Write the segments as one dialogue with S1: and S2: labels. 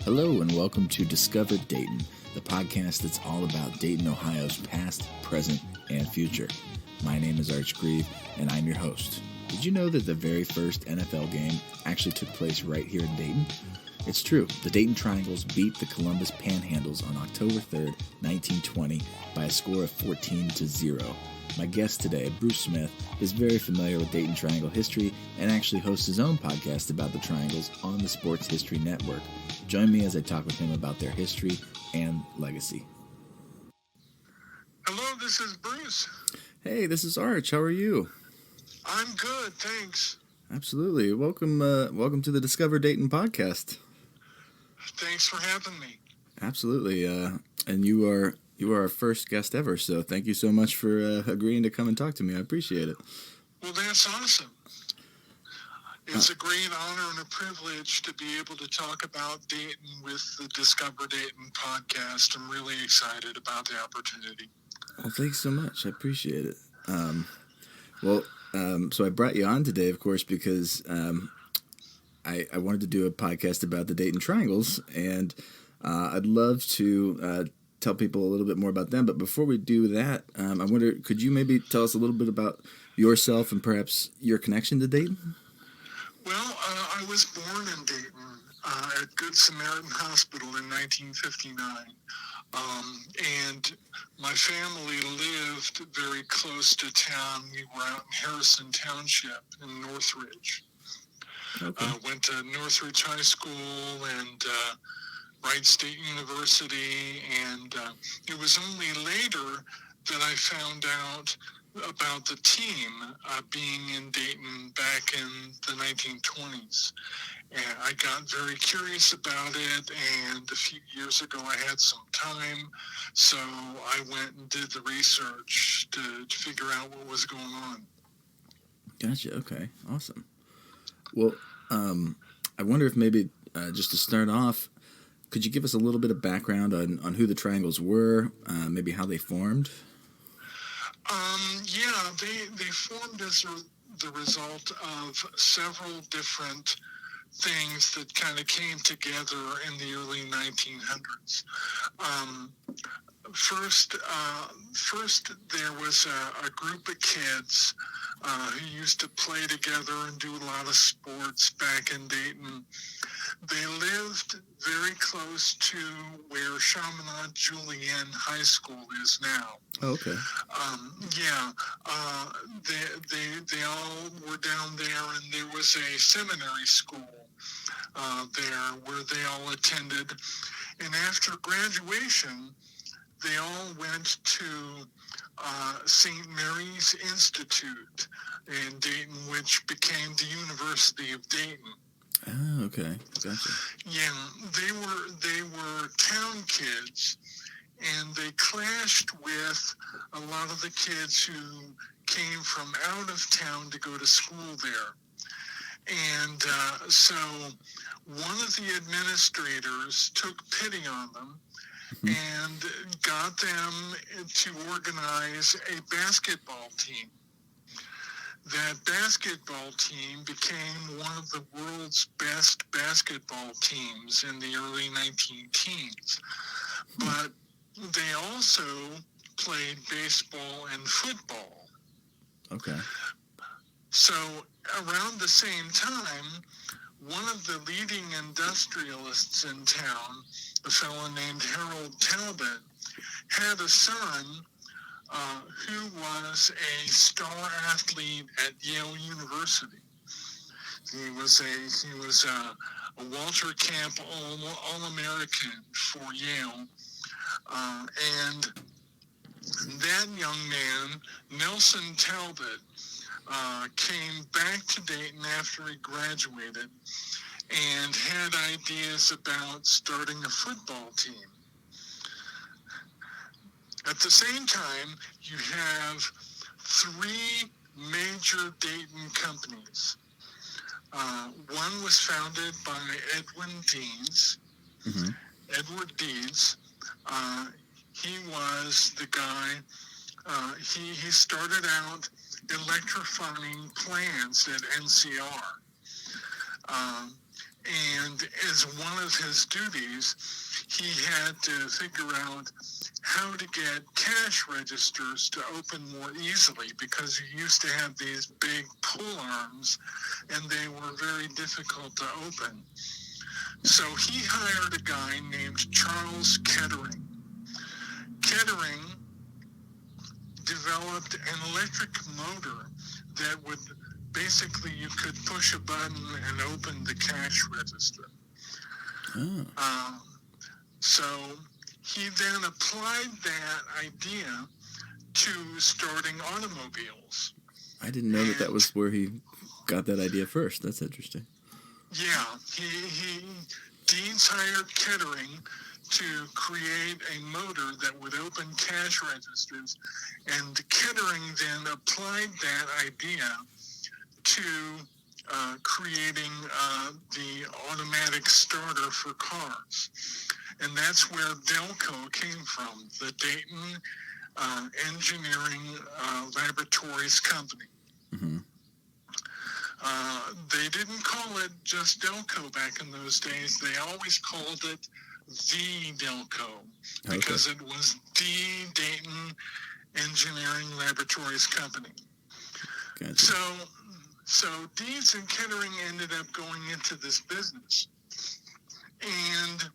S1: Hello and welcome to Discover Dayton, the podcast that's all about Dayton, Ohio's past, present, and future. My name is Arch Grieve, and I'm your host. Did you know that the very first NFL game actually took place right here in Dayton? It's true. The Dayton Triangles beat the Columbus Panhandles on October 3rd, 1920 by a score of 14-0. My guest today, Bruce Smith, is very familiar with Dayton Triangle history and actually hosts his own podcast about the Triangles on the Sports History Network. Join me as I talk with him about their history and legacy.
S2: Hello, this is Bruce.
S1: Hey, this is Arch. How are you?
S2: I'm good, thanks.
S1: Absolutely. Welcome to the Discover Dayton podcast.
S2: Thanks for having me.
S1: Absolutely. And you are our first guest ever, so thank you so much for agreeing to come and talk to me. I appreciate it.
S2: Well, that's awesome. It's a great honor and a privilege to be able to talk about Dayton with the Discover Dayton podcast. I'm really excited about the opportunity.
S1: Well, thanks so much. I appreciate it. So I brought you on today, of course, because I wanted to do a podcast about the Dayton Triangles, and I'd love to tell people a little bit more about them. But before we do that, I wonder, could you maybe tell us a little bit about yourself and perhaps your connection to Dayton?
S2: Well, I was born in Dayton at Good Samaritan Hospital in 1959. And my family lived very close to town. We were out in Harrison Township in Northridge.
S1: Okay.
S2: Went to Northridge High School and Wright State University, and it was only later that I found out about the team being in Dayton back in the 1920s. And I got very curious about it, and a few years ago I had some time, so I went and did the research to figure out what was going on.
S1: Gotcha. Okay. Awesome. Well, I wonder if maybe just to start off, could you give us a little bit of background on who the Triangles were, maybe how they formed?
S2: They formed as the result of several different things that kind of came together in the early 1900s. First, there was a group of kids who used to play together and do a lot of sports back in Dayton. They lived very close to where Chaminade Julienne High School is now.
S1: Oh, okay.
S2: They all were down there, and there was a seminary school there where they all attended. And after graduation, they all went to St. Mary's Institute in Dayton, which became the University of Dayton.
S1: Oh, okay. Gotcha.
S2: Yeah, they were town kids, and they clashed with a lot of the kids who came from out of town to go to school there. And so one of the administrators took pity on them and got them to organize a basketball team. That basketball team became one of the world's best basketball teams in the early 19-teens. But they also played baseball and football.
S1: Okay.
S2: So around the same time, one of the leading industrialists in town, a fellow named Harold Talbot, had a son who was a star athlete at Yale University. He was a Walter Camp All-American for Yale, and that young man, Nelson Talbot, came back to Dayton after he graduated and had ideas about starting a football team. At the same time, you have three major Dayton companies. One was founded by Edwin Deans.
S1: Mm-hmm.
S2: Edward Deans. He was the guy, he started out electrifying plants at NCR. And as one of his duties, he had to figure out how to get cash registers to open more easily, because you used to have these big pull arms and they were very difficult to open. So he hired a guy named Charles Kettering. Kettering developed an electric motor that would basically, you could push a button and open the cash register.
S1: Oh.
S2: So he then applied that idea to starting automobiles.
S1: I didn't know that was where he got that idea first. That's interesting.
S2: Yeah, Deans hired Kettering to create a motor that would open cash registers, and Kettering then applied that idea to creating the automatic starter for cars. And that's where Delco came from, the Dayton Engineering Laboratories Company.
S1: Mm-hmm.
S2: They didn't call it just Delco back in those days. They always called it the Delco, because it was the Dayton Engineering Laboratories Company.
S1: Gotcha.
S2: So Deeds and Kettering ended up going into this business. And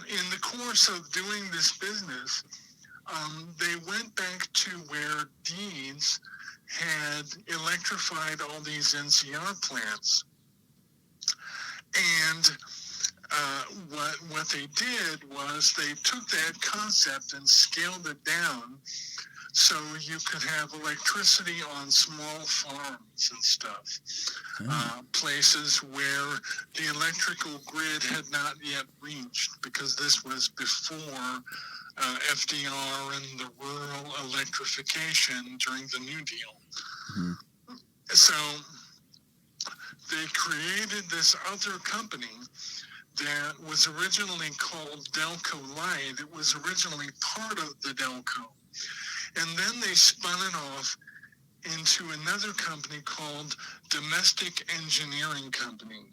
S2: in the course of doing this business, they went back to where Deeds had electrified all these NCR plants. And what they did was they took that concept and scaled it down so you could have electricity on small farms and stuff, places where the electrical grid had not yet reached, because this was before FDR and the rural electrification during the New Deal.
S1: Mm-hmm.
S2: So they created this other company that was originally called Delco Light. It was originally part of the Delco. And then they spun it off into another company called Domestic Engineering Company.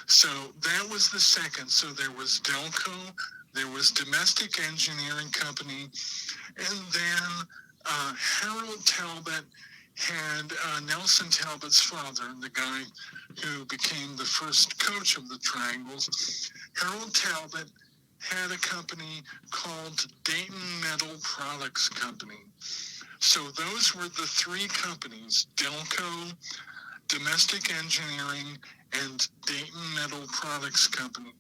S2: So that was the second. So there was Delco, there was Domestic Engineering Company, and then Harold Talbot had Nelson Talbot's father, the guy who became the first coach of the Triangles. Harold Talbot had a company called Dayton Metal Products Company. So those were the three companies: Delco, Domestic Engineering, and Dayton Metal Products Company.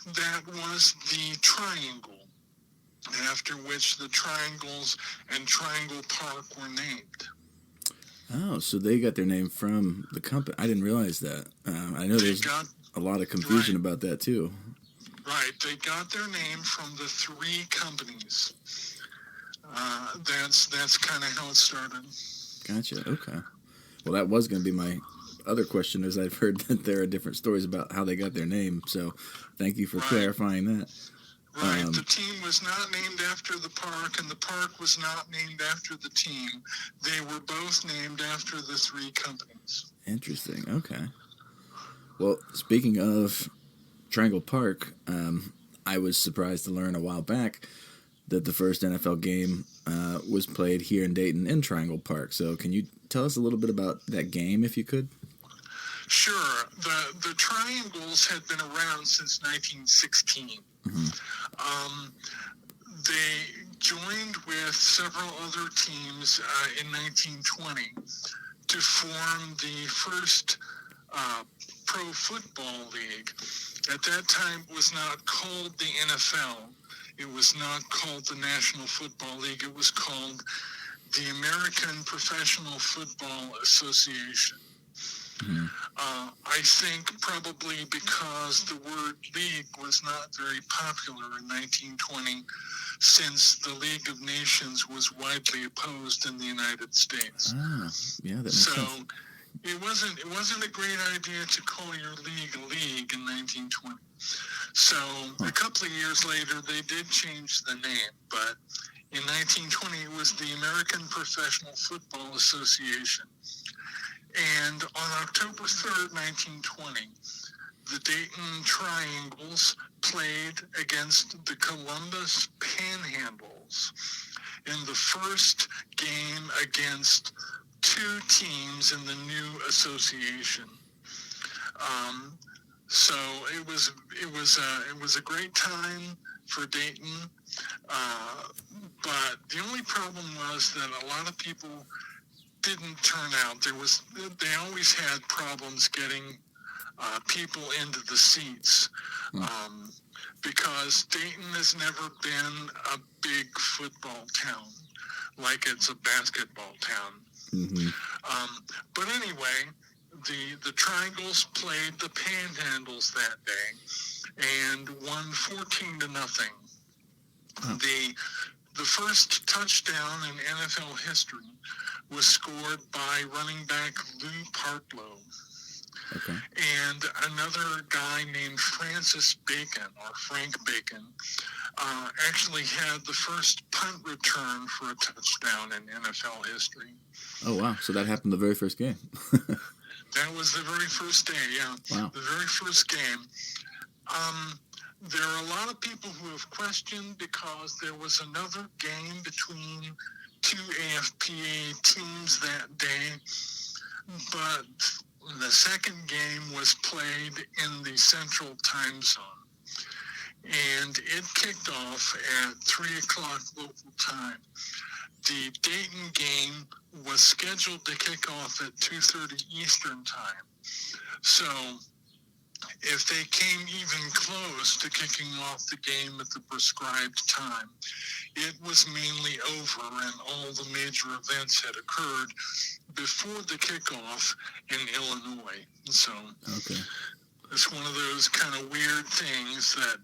S2: That was the Triangle, after which the Triangles and Triangle Park were named.
S1: Oh, so they got their name from the company. I didn't realize that. I know there's a lot of confusion about that, too.
S2: Right. They got their name from the three companies. That's kind of how it started.
S1: Gotcha. Okay. Well, that was going to be my other question, is I've heard that there are different stories about how they got their name. So thank you for clarifying that.
S2: Right. The team was not named after the park, and the park was not named after the team. They were both named after the three companies.
S1: Interesting. Okay. Well, speaking of Triangle Park, I was surprised to learn a while back that the first NFL game was played here in Dayton in Triangle Park. So can you tell us a little bit about that game, if you could?
S2: Sure. The Triangles had been around since 1916.
S1: Mm-hmm.
S2: They joined with several other teams in 1920 to form the first pro football league. At that time, it was not called the NFL. It was not called the National Football League. It was called the American Professional Football Association.
S1: Mm-hmm.
S2: I think probably because the word league was not very popular in 1920, since the League of Nations was widely opposed in the United States.
S1: Yeah, that makes sense.
S2: It wasn't a great idea to call your league a league in 1920. So a couple of years later, they did change the name, but in 1920, it was the American Professional Football Association. And on October 3rd, 1920, the Dayton Triangles played against the Columbus Panhandles in the first game against two teams in the new association. Um, so it was a great time for Dayton, but the only problem was that a lot of people didn't turn out. They always had problems getting people into the seats, because Dayton has never been a big football town like it's a basketball town.
S1: Mm-hmm.
S2: But anyway, the Triangles played the Panhandles that day and won 14-0.
S1: Oh.
S2: The first touchdown in NFL history was scored by running back Lou Partlow.
S1: Okay.
S2: And another guy named Francis Bacon, or Frank Bacon, actually had the first punt return for a touchdown in NFL history.
S1: Oh, wow. So that happened the very first game.
S2: That was the very first day, yeah.
S1: Wow.
S2: The very first game. There are a lot of people who have questioned because there was another game between two AFPA teams that day, but the second game was played in the Central Time Zone, and it kicked off at 3 o'clock local time. The Dayton game was scheduled to kick off at 2:30 Eastern Time. So if they came even close to kicking off the game at the prescribed time, it was mainly over and all the major events had occurred before the kickoff in Illinois. So
S1: Okay.
S2: it's one of those kind of weird things that,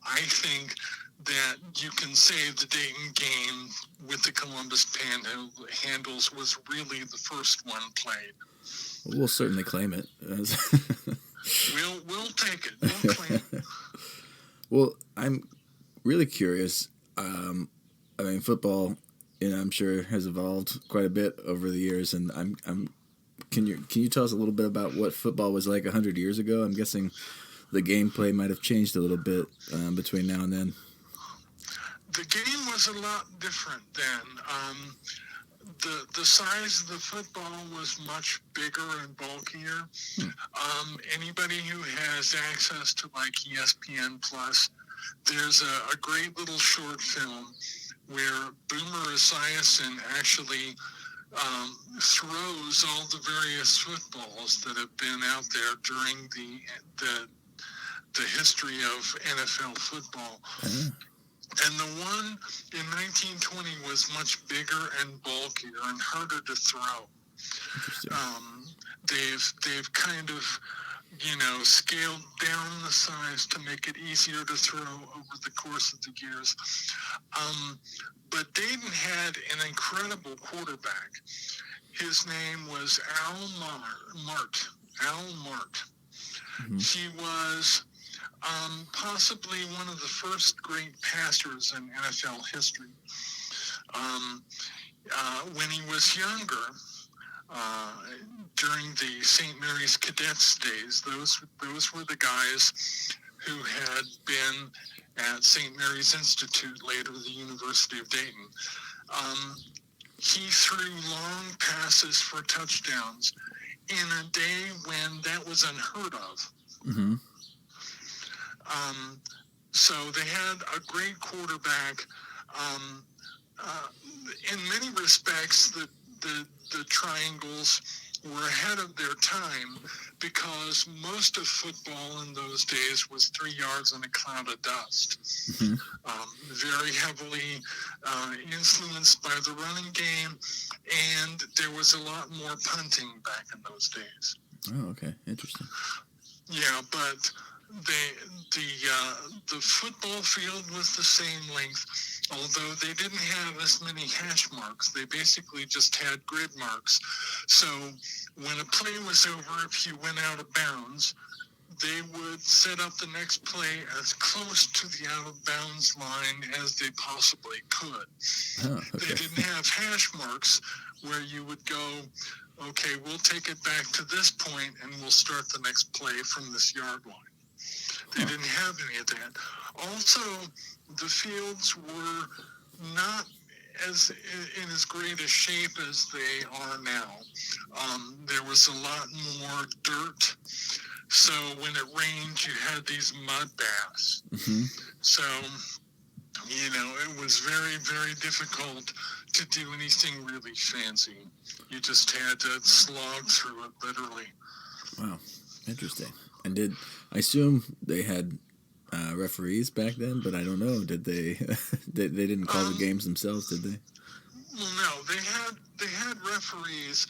S2: I think that you can say the Dayton game with the Columbus Panhandles was really the first one played.
S1: We'll certainly claim it.
S2: We'll take it. We'll claim it.
S1: Well, I'm really curious. Football, I'm sure has evolved quite a bit over the years, and can you tell us a little bit about what football was like 100 years ago? I'm guessing the gameplay might have changed a little bit between now and then.
S2: The game was a lot different then. The size of the football was much bigger and bulkier. Anybody who has access to like ESPN Plus, there's a great little short film where Boomer Esiason actually throws all the various footballs that have been out there during the history of NFL football. And the one in 1920 was much bigger and bulkier and harder to throw. They've kind of, scaled down the size to make it easier to throw over the course of the years. But Dayton had an incredible quarterback. His name was Al Mart. Mm-hmm. He was possibly one of the first great passers in NFL history. When he was younger, during the St. Mary's Cadets days, those were the guys who had been at St. Mary's Institute, later the University of Dayton. He threw long passes for touchdowns in a day when that was unheard of.
S1: Mm-hmm.
S2: So they had a great quarterback. In many respects, the Triangles were ahead of their time because most of football in those days was 3 yards in a cloud of dust. Mm-hmm. Very heavily influenced by the running game, and there was a lot more punting back in those days.
S1: Oh, okay. Interesting.
S2: Yeah, but the football field was the same length, although they didn't have as many hash marks. They basically just had grid marks. So when a play was over, if you went out of bounds, they would set up the next play as close to the out-of-bounds line as they possibly could.
S1: Oh, okay.
S2: They didn't have hash marks where you would go okay, we'll take it back to this point and we'll start the next play from this yard line. They didn't have any of that. Also, the fields were not in as great a shape as they are now. There was a lot more dirt. So when it rained, you had these mud baths.
S1: Mm-hmm.
S2: So, it was very, very difficult to do anything really fancy. You just had to slog through it, literally.
S1: Wow, interesting. And I assume they had referees back then, but I don't know. Did they? they didn't call the games themselves, did they?
S2: Well, no, they had referees,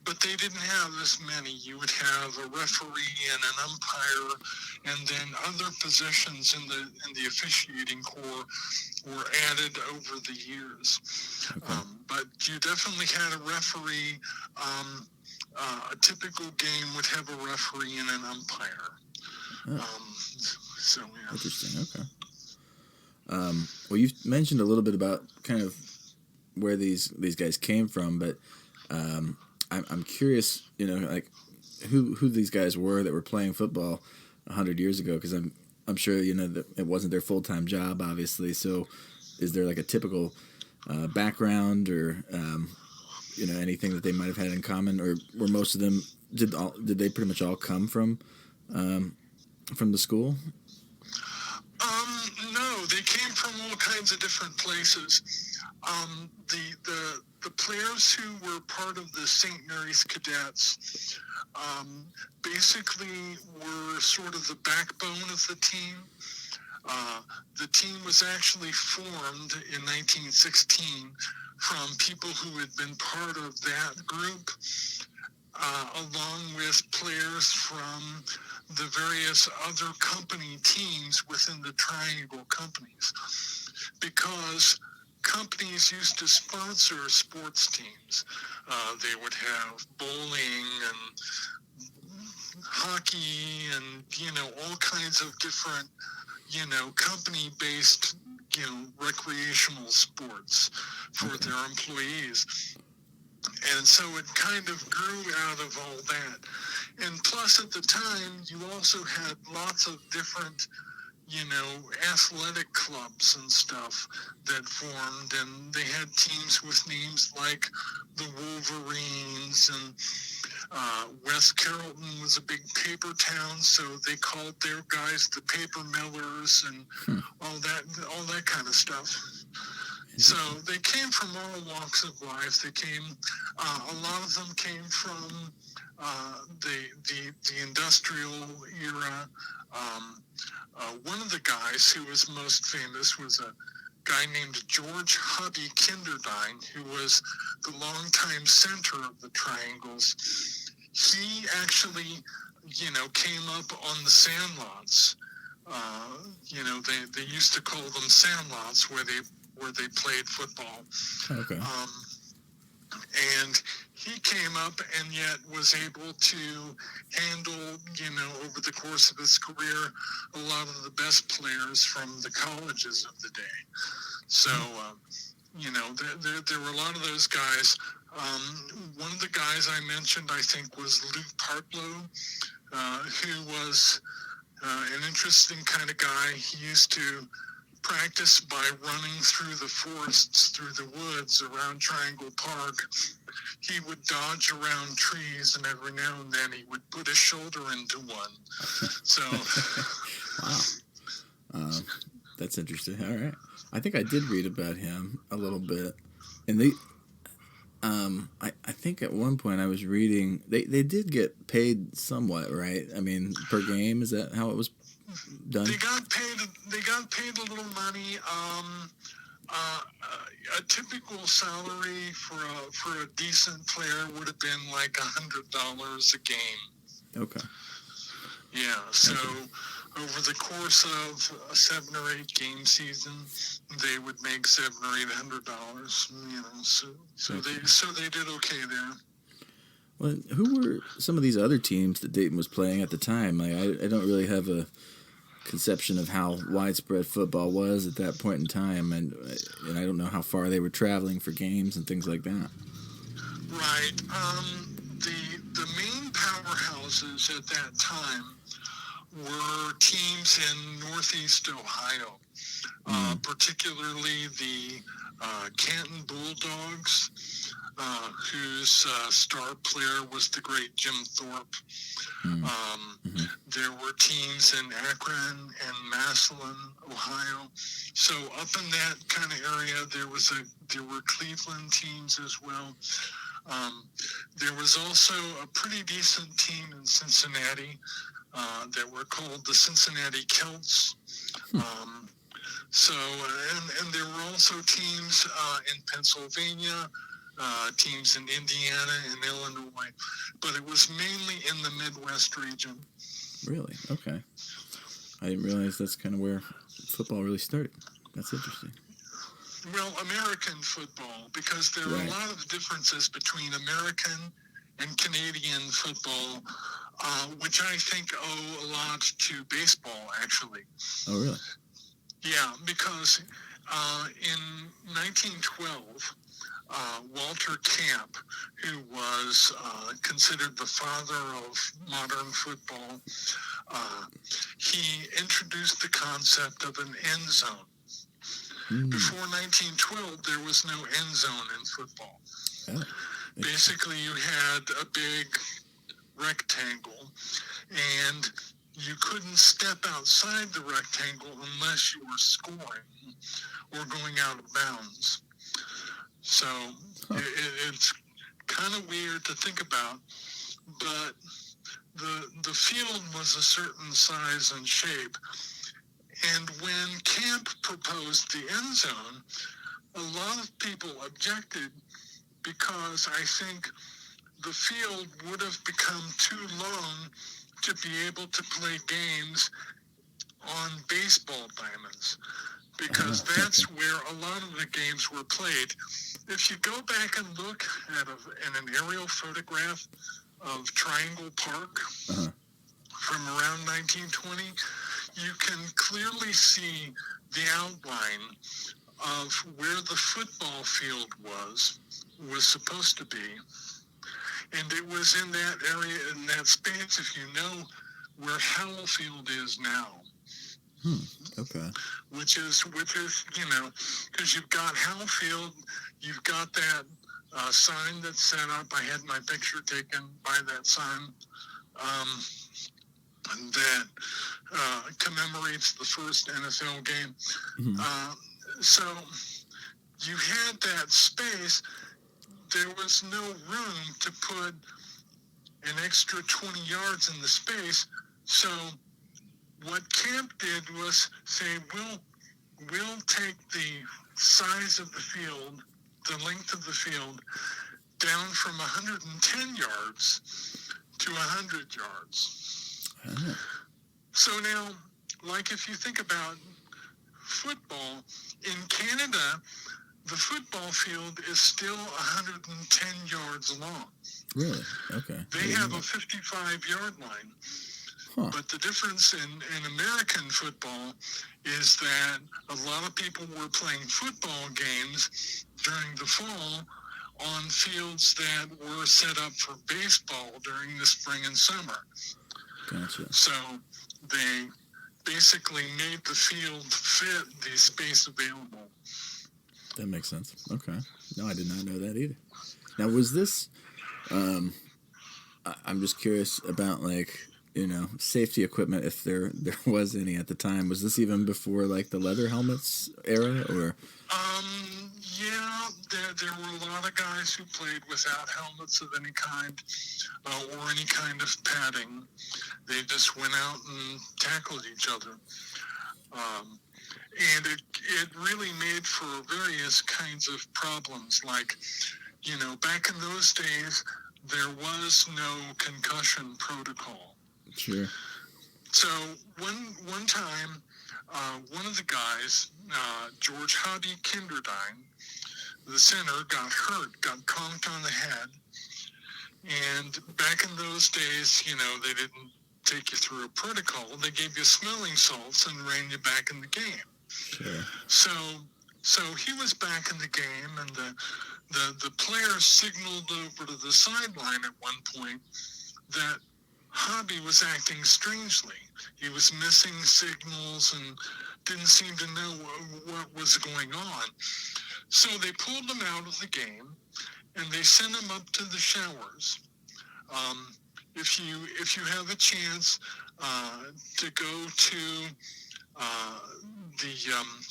S2: but they didn't have as many. You would have a referee and an umpire, and then other positions in the officiating corps were added over the years.
S1: Okay.
S2: But you definitely had a referee. A typical game would have a referee and an umpire.
S1: Oh.
S2: So yeah.
S1: Interesting. Okay. Well, you've mentioned a little bit about kind of where these guys came from, but I'm curious, like who these guys were that were playing football 100 years ago, because I'm sure that it wasn't their full-time job, obviously. So, is there like a typical background or anything that they might have had in common, or were most of them did they pretty much all come from the school?
S2: No, they came from all kinds of different places. The players who were part of the St. Mary's Cadets basically were sort of the backbone of the team. The team was actually formed in 1916 from people who had been part of that group, along with players from the various other company teams within the Triangle companies, because companies used to sponsor sports teams. They would have bowling and hockey and, all kinds of different, company-based, recreational sports for their employees. And so it kind of grew out of all that. And plus, at the time, you also had lots of different, athletic clubs and stuff that formed. And they had teams with names like the Wolverines, and West Carrollton was a big paper town, so they called their guys the Paper Millers and all that kind of stuff. So they came from all walks of life. They came, a lot of them came from the industrial era. One of the guys who was most famous was a guy named George Hubby Kinderdine, who was the longtime center of the Triangles. He actually, came up on the sandlots. They used to call them sandlots where they played football.
S1: Okay.
S2: And he came up and yet was able to handle, over the course of his career, a lot of the best players from the colleges of the day. So, there were a lot of those guys. One of the guys I mentioned, I think, was Luke Partlow, who was an interesting kind of guy. He used to practice by running through the forests, through the woods around Triangle Park. He would dodge around trees, and every now and then he would put his shoulder into one. So,
S1: wow, that's interesting. All right, I think I did read about him a little bit, and I think at one point I was reading they did get paid somewhat, right? I mean, per game, is that how it was done?
S2: They got paid a little money. A typical salary for a decent player would have been like $100 a game.
S1: Okay.
S2: Yeah. So over the course of a 7 or 8 game season, they would make $700 or $800. So they did okay there.
S1: Well, who were some of these other teams that Dayton was playing at the time? Like, I don't really have a conception of how widespread football was at that point in time, and I don't know how far they were traveling for games and things like that.
S2: Right. The main powerhouses at that time were teams in Northeast Ohio, particularly the Canton Bulldogs, whose star player was the great Jim Thorpe. There were teams in Akron and Massillon, Ohio. So up in that kind of area, there were Cleveland teams as well. There was also a pretty decent team in Cincinnati that were called the Cincinnati Celts. And there were also teams in Pennsylvania, teams in Indiana and Illinois, but it was mainly in the Midwest region.
S1: Really? Okay. I didn't realize that's kind of where football really started. That's interesting.
S2: Well, American football, because there are a lot of differences between American and Canadian football, which I think owe a lot to baseball, actually.
S1: Oh, really?
S2: Yeah, because in 1912, Walter Camp, who was considered the father of modern football, he introduced the concept of an end zone. Before 1912, there was no end zone in football. Oh. Basically, you had a big rectangle, and you couldn't step outside the rectangle unless you were scoring or going out of bounds. So it's kind of weird to think about, but the field was a certain size and shape. And when Camp proposed the end zone, a lot of people objected because I think the field would have become too long to be able to play games on baseball diamonds, because that's where a lot of the games were played. If you go back and look at an aerial photograph of Triangle Park from around 1920, you can clearly see the outline of where the football field was supposed to be. And it was in that area, in that space, if you know where Howell Field is now.
S1: Okay.
S2: Which is, because you've got Howell Field, you've got that sign that's set up. I had my picture taken by that sign. That commemorates the first NFL game. So you had that space. There was no room to put an extra 20 yards in the space. So what Camp did was say, we'll take the size of the field, the length of the field, down from 110 yards to 100 yards. So now, like if you think about football, in Canada, the football field is still 110 yards long.
S1: Really? Okay.
S2: They have a 55-yard line. But the difference in American football is that a lot of people were playing football games during the fall on fields that were set up for baseball during the spring and summer.
S1: Gotcha.
S2: So they basically made the field fit the space available.
S1: That makes sense. Okay. No, I did not know that either. Now, was this, I'm just curious about, safety equipment, if there was any at the time. Was this even before, the leather helmets era, or?
S2: Yeah, there were a lot of guys who played without helmets of any kind or any kind of padding. They just went out and tackled each other. And it really made for various kinds of problems. Back in those days, there was no concussion protocol.
S1: Sure.
S2: So one time, one of the guys, George Hobby Kinderdine, the center, got hurt, got conked on the head. And back in those days, they didn't take you through a protocol. They gave you smelling salts and ran you back in the game.
S1: Sure.
S2: So he was back in the game, and The player signaled over to the sideline at one point that Hobby was acting strangely. He was missing signals and didn't seem to know what was going on. So they pulled him out of the game and they sent him up to the showers. Um, if you have a chance to go to uh, the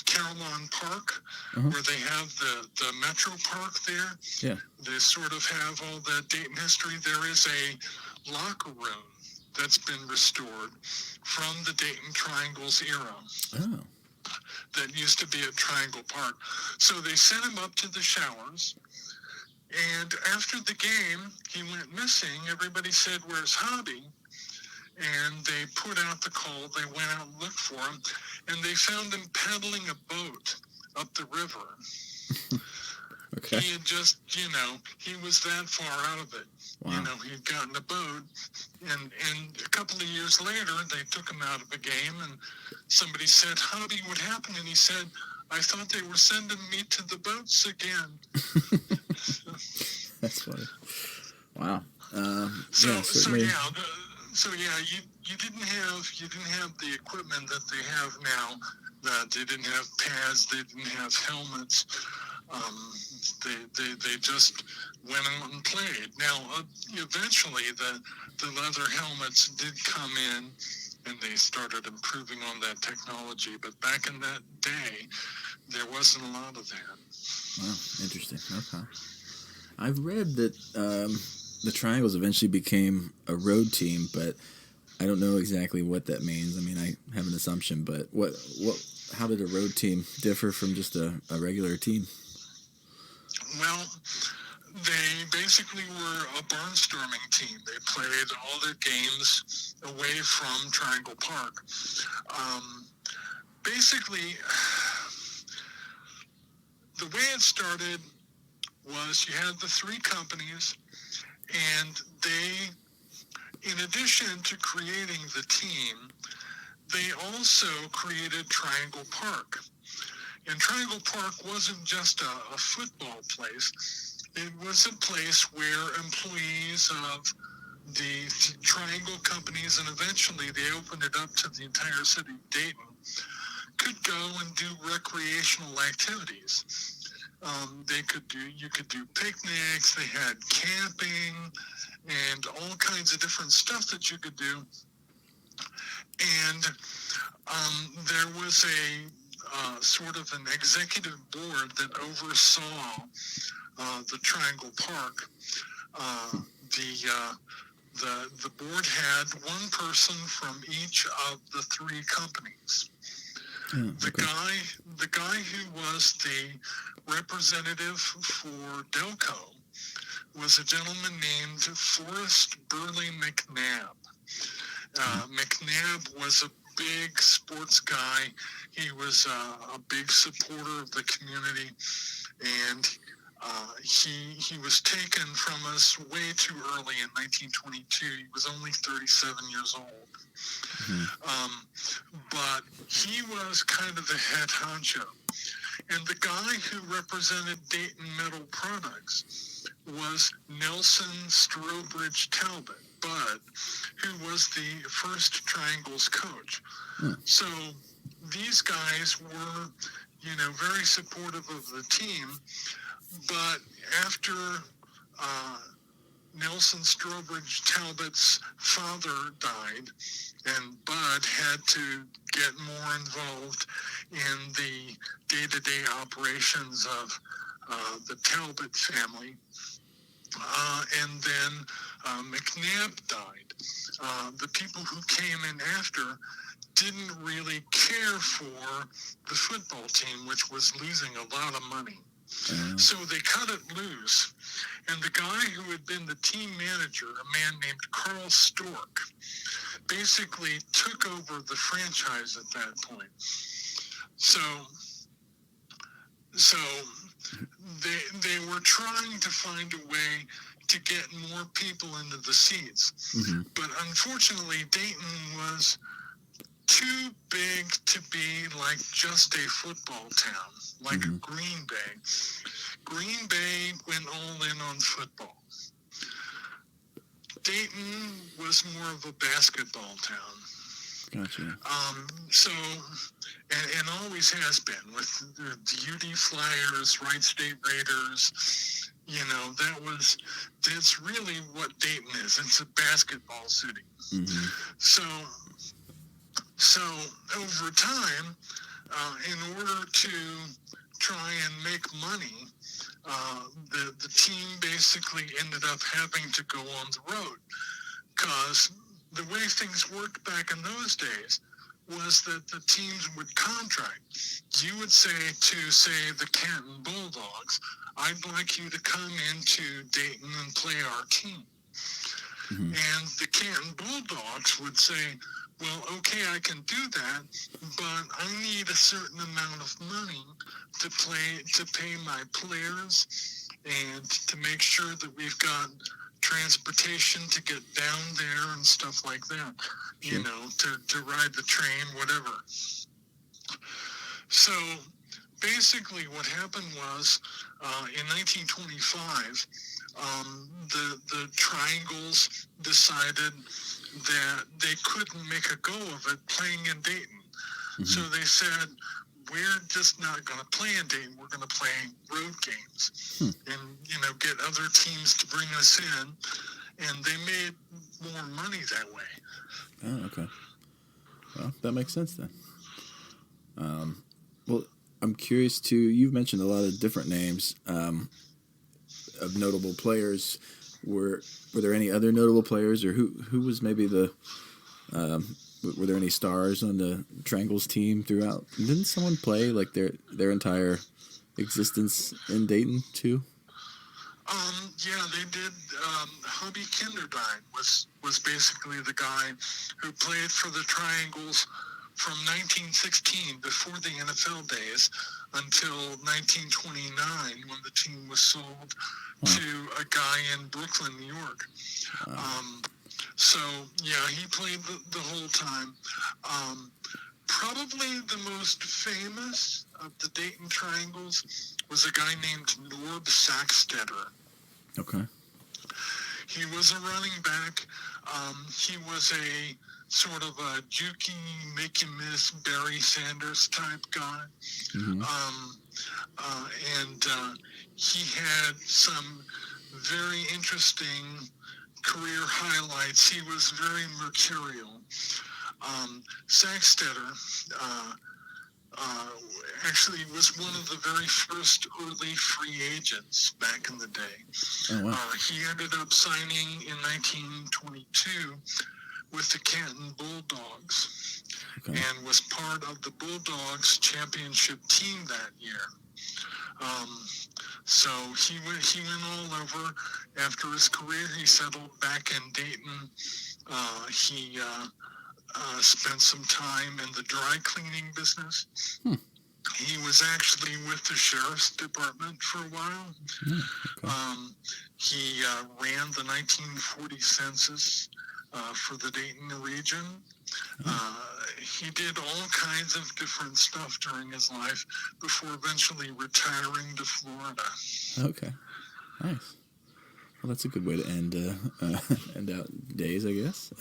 S2: Carillon Park, where they have the Metro Park there.
S1: Yeah.
S2: They sort of have all that Dayton history. There is a locker room that's been restored from the Dayton Triangles era.
S1: Oh.
S2: That used to be at Triangle Park. So they sent him up to the showers. And after the game, he went missing. Everybody said, "Where's Hobby?" And they put out the call. They went out and looked for him, and they found him paddling a boat up the river.
S1: Okay.
S2: He had just, he was that far out of it.
S1: Wow.
S2: He'd gotten a boat, and a couple of years later, they took him out of a game, and somebody said, "Hobby, what happened?" And he said, "I thought they were sending me to the boats again."
S1: That's funny. Wow.
S2: You didn't have the equipment that they have now. That they didn't have pads, they didn't have helmets. They just went out and played. Now, eventually, the leather helmets did come in, and they started improving on that technology. But back in that day, there wasn't a lot of that.
S1: Wow, interesting. Okay. I've read that the Triangles eventually became a road team, but I don't know exactly what that means. I mean, I have an assumption, but how did a road team differ from just a regular team?
S2: Well, they basically were a barnstorming team. They played all their games away from Triangle Park. Basically, the way it started was you had the three companies, and they, in addition to creating the team, they also created Triangle Park. And Triangle Park wasn't just a football place. It was a place where employees of the Triangle companies, and eventually they opened it up to the entire city of Dayton, could go and do recreational activities. You could do picnics. They had camping and all kinds of different stuff that you could do. And there was a sort of an executive board that oversaw the Triangle Park. The board had one person from each of the three companies.
S1: Oh, okay.
S2: The guy who was the representative for Delco was a gentleman named Forrest Burley McNabb. McNabb was a big sports guy. He was a big supporter of the community, and he was taken from us way too early in 1922. He was only 37 years old. But he was kind of the head honcho. And the guy who represented Dayton Metal Products was Nelson Strobridge Talbot, Bud, who was the first Triangles coach. So these guys were, very supportive of the team. But after Nelson Strobridge Talbot's father died, and Bud had to get more involved in the day-to-day operations of the Talbot family. And then McNabb died. The people who came in after didn't really care for the football team, which was losing a lot of money. So they cut it loose. And the guy who had been the team manager, a man named Carl Stork, basically took over the franchise at that point. So they were trying to find a way to get more people into the seats. But unfortunately, Dayton was too big to be like just a football town, like a Green Bay. Green Bay went all in on football. Dayton was more of a basketball town.
S1: Gotcha.
S2: So, and always has been with the UD Flyers, Wright State Raiders. That's really what Dayton is. It's a basketball city.
S1: Mm-hmm.
S2: So over time, in order to try and make money, the team basically ended up having to go on the road, because the way things worked back in those days was that the teams would contract. You would say to, say, the Canton Bulldogs, I'd like you to come into Dayton and play our team.
S1: Mm-hmm.
S2: And the Canton Bulldogs would say, well, okay, I can do that, but I need a certain amount of money to pay my players and to make sure that we've got transportation to get down there and stuff like that,
S1: Sure.
S2: to ride the train, whatever. So basically what happened was, in 1925, the Triangles decided that they couldn't make a go of it playing in Dayton.
S1: Mm-hmm.
S2: So they said, we're just not going to play in Dayton. We're going to play road games and, get other teams to bring us in. And they made more money that way.
S1: Oh, okay. Well, that makes sense then. Well, I'm curious too. You've mentioned a lot of different names of notable players. Were there any other notable players, or who was maybe the? Were there any stars on the Triangles team throughout? Didn't someone play like their entire existence in Dayton too?
S2: Yeah, they did. Hubby Kinderdine was basically the guy who played for the Triangles from 1916, before the NFL days, until 1929, when the team was sold to a guy in Brooklyn, New York.
S1: Wow.
S2: So, yeah, he played the whole time. Probably the most famous of the Dayton Triangles was a guy named Norb Sackstetter.
S1: Okay.
S2: He was a running back. He was a sort of a jukey, make-you-miss Barry Sanders type guy.
S1: Mm-hmm.
S2: And he had some very interesting career highlights. He was very mercurial. Sackstetter actually was one of the very first early free agents back in the day.
S1: Oh, wow.
S2: He ended up signing in 1922 with the Canton Bulldogs,
S1: Okay.
S2: and was part of the Bulldogs championship team that year. So he went all over. After his career, he settled back in Dayton. He spent some time in the dry cleaning business. He was actually with the sheriff's department for a while.
S1: Okay.
S2: He ran the 1940 census for the Dayton region. He did all kinds of different stuff during his life before eventually retiring to Florida.
S1: Okay. Nice. Well, that's a good way to end out days, I guess.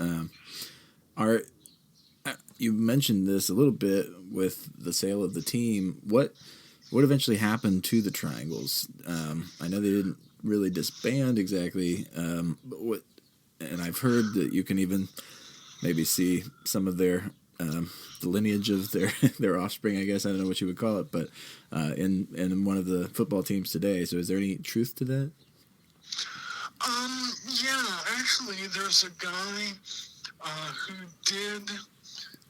S1: You mentioned this a little bit with the sale of the team. What eventually happened to the Triangles? I know they didn't really disband exactly, but what? And I've heard that you can even maybe see some of their the lineage of their offspring, I guess. I don't know what you would call it, but in one of the football teams today. So is there any truth to that?
S2: Yeah, actually, there's a guy who did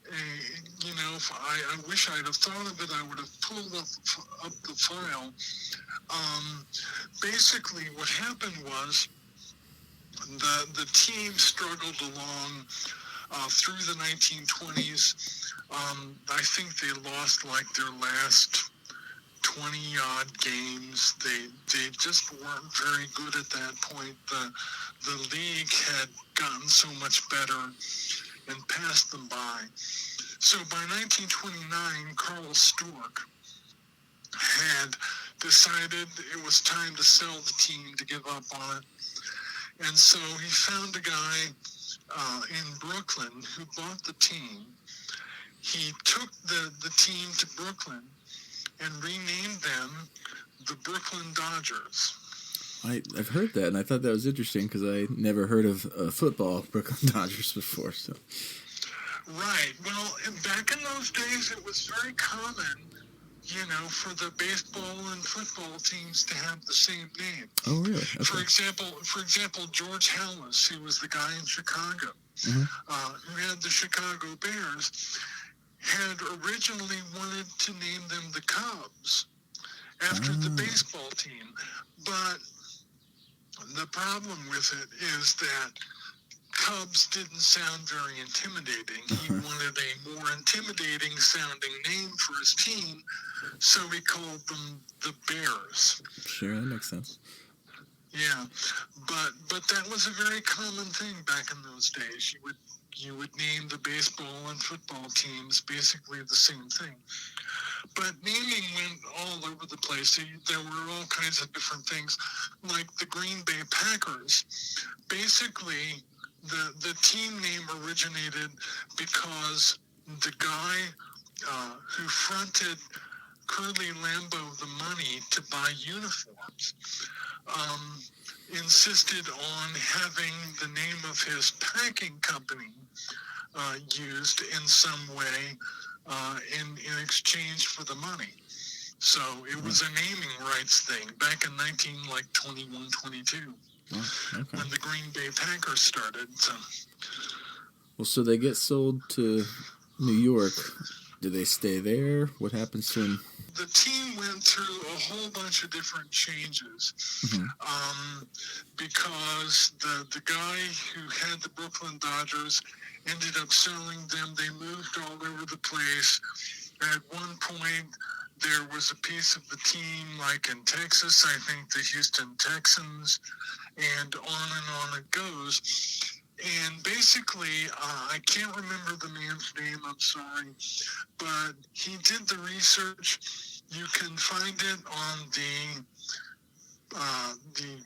S2: I wish I'd have thought of it. I would have pulled up the file. Basically, what happened was the team struggled along through the 1920s. I think they lost like their last 20-odd games. They just weren't very good at that point. The league had gotten so much better and passed them by. So by 1929, Carl Stork had decided it was time to sell the team, to give up on it. And so he found a guy in Brooklyn who bought the team. He took the team to Brooklyn and renamed them the Brooklyn Dodgers.
S1: I've heard that, and I thought that was interesting because I never heard of football Brooklyn Dodgers before. So,
S2: right. Well, back in those days, it was very common, for the baseball and football teams to have the same name.
S1: Oh, really? Okay.
S2: For example, George Hallis, who was the guy in Chicago, who had the Chicago Bears, had originally wanted to name them the Cubs after the baseball team. But the problem with it is that Cubs didn't sound very intimidating. He wanted a more intimidating sounding name for his team, so he called them the Bears.
S1: Sure, that makes sense.
S2: Yeah, but that was a very common thing back in those days. You would name the baseball and football teams basically the same thing. But naming went all over the place. There were all kinds of different things, like the Green Bay Packers. Basically, the team name originated because the guy who fronted Curly Lambeau the money to buy uniforms insisted on having the name of his packing company used in some way in exchange for the money. So it was a naming rights thing back in 21, 22.
S1: Oh, okay.
S2: When the Green Bay Packers started.
S1: So they get sold to New York. Do they stay there? What happens to them?
S2: The team went through a whole bunch of different changes because the guy who had the Brooklyn Dodgers ended up selling them. They moved all over the place. At one point, there was a piece of the team, like in Texas, I think the Houston Texans, and on it goes. And basically, I can't remember the man's name, I'm sorry, but he did the research. You can find it on the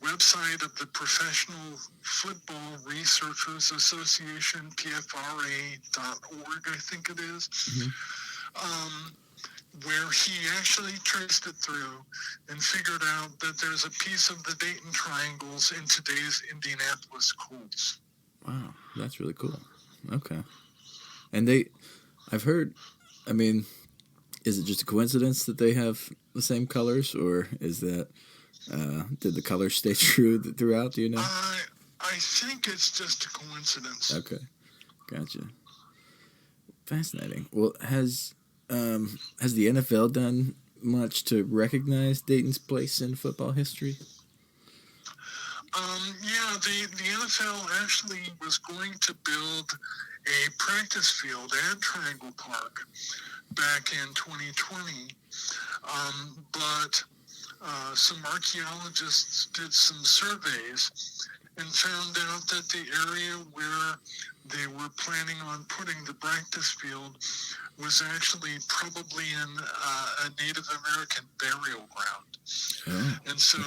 S2: website of the Professional Football Researchers Association, PFRA.org, I think it is. Where he actually traced it through and figured out that there's a piece of the Dayton Triangles in today's Indianapolis Colts.
S1: Wow, that's really cool. Okay. And I've heard, is it just a coincidence that they have the same colors, or is that, did the colors stay true throughout, do you know?
S2: I think it's just a coincidence.
S1: Okay, gotcha. Fascinating. Well, has the NFL done much to recognize Dayton's place in football history?
S2: Yeah, the NFL actually was going to build a practice field at Triangle Park back in 2020, but some archaeologists did some surveys and found out that the area where they were planning on putting the practice field was actually probably in a Native American burial ground.
S1: Oh,
S2: and so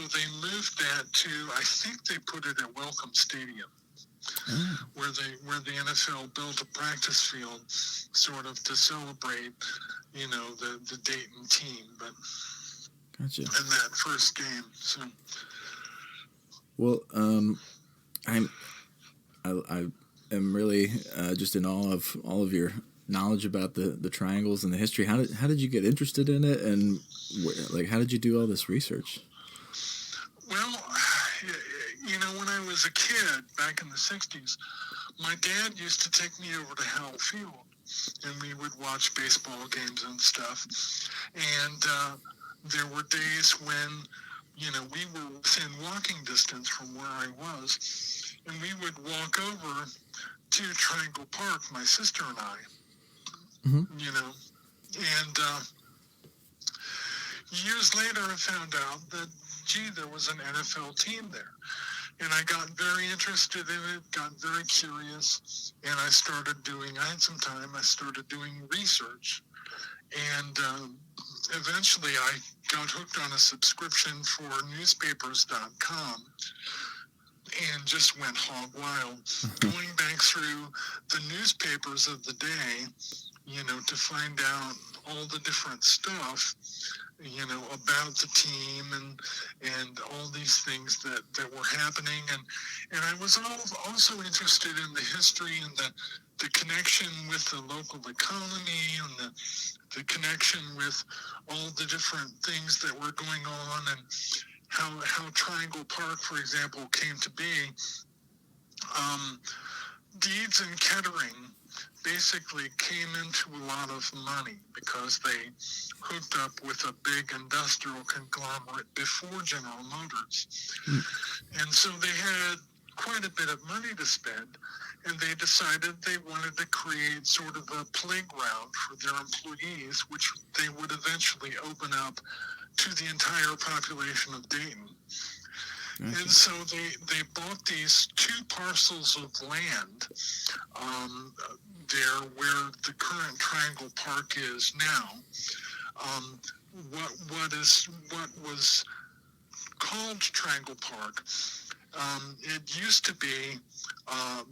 S2: they moved that to, I think they put it at Welcome Stadium, where the NFL built a practice field sort of to celebrate, the Dayton team, but
S1: gotcha.
S2: in that first game. So,
S1: well, I am really just in awe of all of your knowledge about the triangles and the history. How did you get interested in it, and how did you do all this research?
S2: Well, when I was a kid back in the 60s, my dad used to take me over to Howell Field, and we would watch baseball games and stuff. And there were days when, we were within walking distance from where I was, and we would walk over to Triangle Park, my sister and I. And years later I found out that, there was an NFL team there. And I got very interested in it, got very curious, and I had some time, I started doing research. And eventually I got hooked on a subscription for newspapers.com and just went hog wild, going back through the newspapers of the day, to find out all the different stuff, about the team and all these things that were happening. And I was also interested in the history and the connection with the local economy and the connection with all the different things that were going on and how Triangle Park, for example, came to be. Deeds and Kettering basically came into a lot of money because they hooked up with a big industrial conglomerate before General Motors. And so they had quite a bit of money to spend, and they decided they wanted to create sort of a playground for their employees, which they would eventually open up to the entire population of Dayton. Okay. And so they bought these 2 parcels of land there where the current Triangle Park is now. What was called Triangle Park, it used to be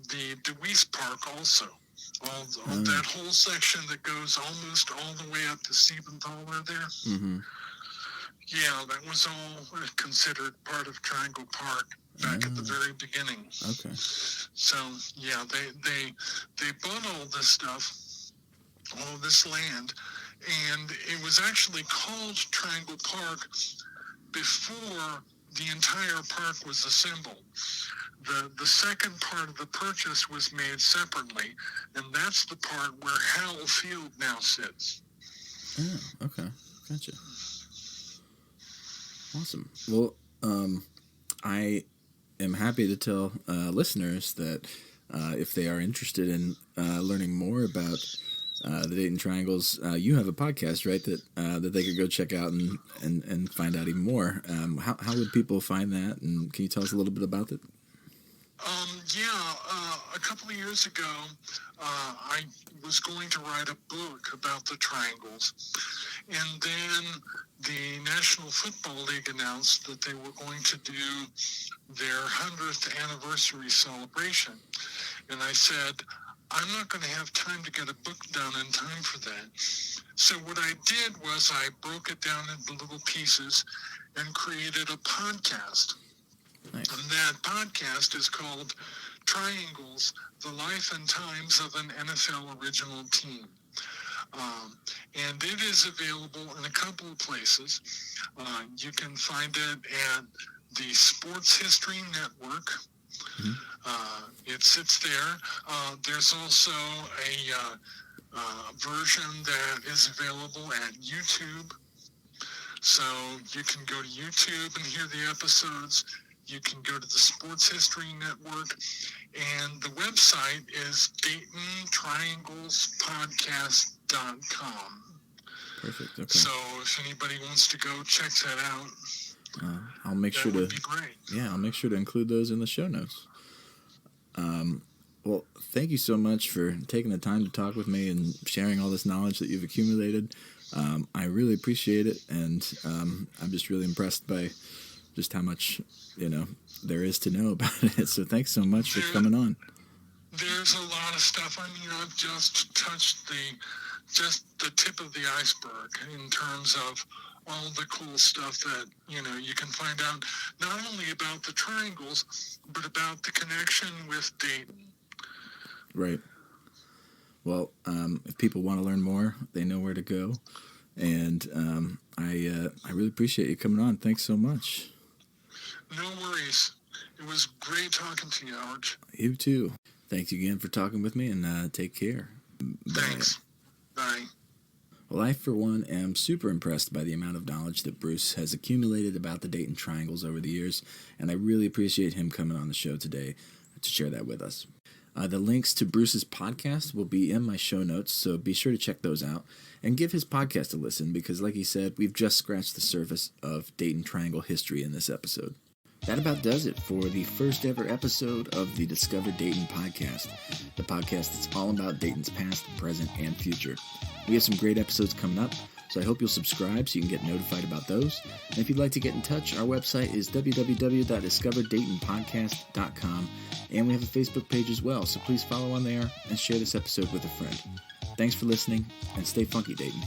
S2: the DeWeese Park also. That whole section that goes almost all the way up to Siebenthaler there. Mm-hmm. Yeah, that was all considered part of Triangle Park back at the very beginning.
S1: Okay.
S2: So, yeah, they bought all this stuff, all this land, and it was actually called Triangle Park before the entire park was assembled. The second part of the purchase was made separately, and that's the part where Howell Field now sits.
S1: Oh, okay. Gotcha. Awesome. Well, I am happy to tell listeners that if they are interested in learning more about the Dayton Triangles, you have a podcast, right, that they could go check out and find out even more. How would people find that, and can you tell us a little bit about it?
S2: A couple of years ago, I was going to write a book about the Triangles, and then the National Football League announced that they were going to do their 100th anniversary celebration. And I said, I'm not going to have time to get a book done in time for that. So what I did was I broke it down into little pieces and created a podcast.
S1: Nice.
S2: And that podcast is called Triangles, The Life and Times of an NFL Original Team. And it is available in a couple of places. You can find it at the Sports History Network. Mm-hmm. It sits there. There's also a version that is available at YouTube. So you can go to YouTube and hear the episodes. You can go to the Sports History Network, and the website is DaytonTrianglesPodcast.com.
S1: Perfect. Okay.
S2: So if anybody wants to go check that out,
S1: I'll make sure
S2: that would be great.
S1: Yeah, I'll make sure to include those in the show notes. Well, thank you so much for taking the time to talk with me and sharing all this knowledge that you've accumulated. I really appreciate it, and I'm just really impressed by just how much, there is to know about it. So thanks so much for coming on.
S2: There's a lot of stuff. I mean, I've just touched the tip of the iceberg in terms of all the cool stuff that, you can find out not only about the Triangles, but about the connection with Dayton.
S1: Right. Well, if people want to learn more, they know where to go. And I really appreciate you coming on. Thanks so much.
S2: No worries. It was great talking to you, Arch.
S1: You too. Thanks again for talking with me, and take care.
S2: Thanks. Bye.
S1: Well, I, for one, am super impressed by the amount of knowledge that Bruce has accumulated about the Dayton Triangles over the years, and I really appreciate him coming on the show today to share that with us. The links to Bruce's podcast will be in my show notes, so be sure to check those out and give his podcast a listen because, like he said, we've just scratched the surface of Dayton Triangle history in this episode. That about does it for the first ever episode of the Discover Dayton podcast, the podcast that's all about Dayton's past, present, and future. We have some great episodes coming up, So I hope you'll subscribe so you can get notified about those. And if you'd like to get in touch, our website is www.discoverdaytonpodcast.com, and we have a Facebook page as well, so please follow on there and share this episode with a friend. Thanks for listening, and stay funky, Dayton.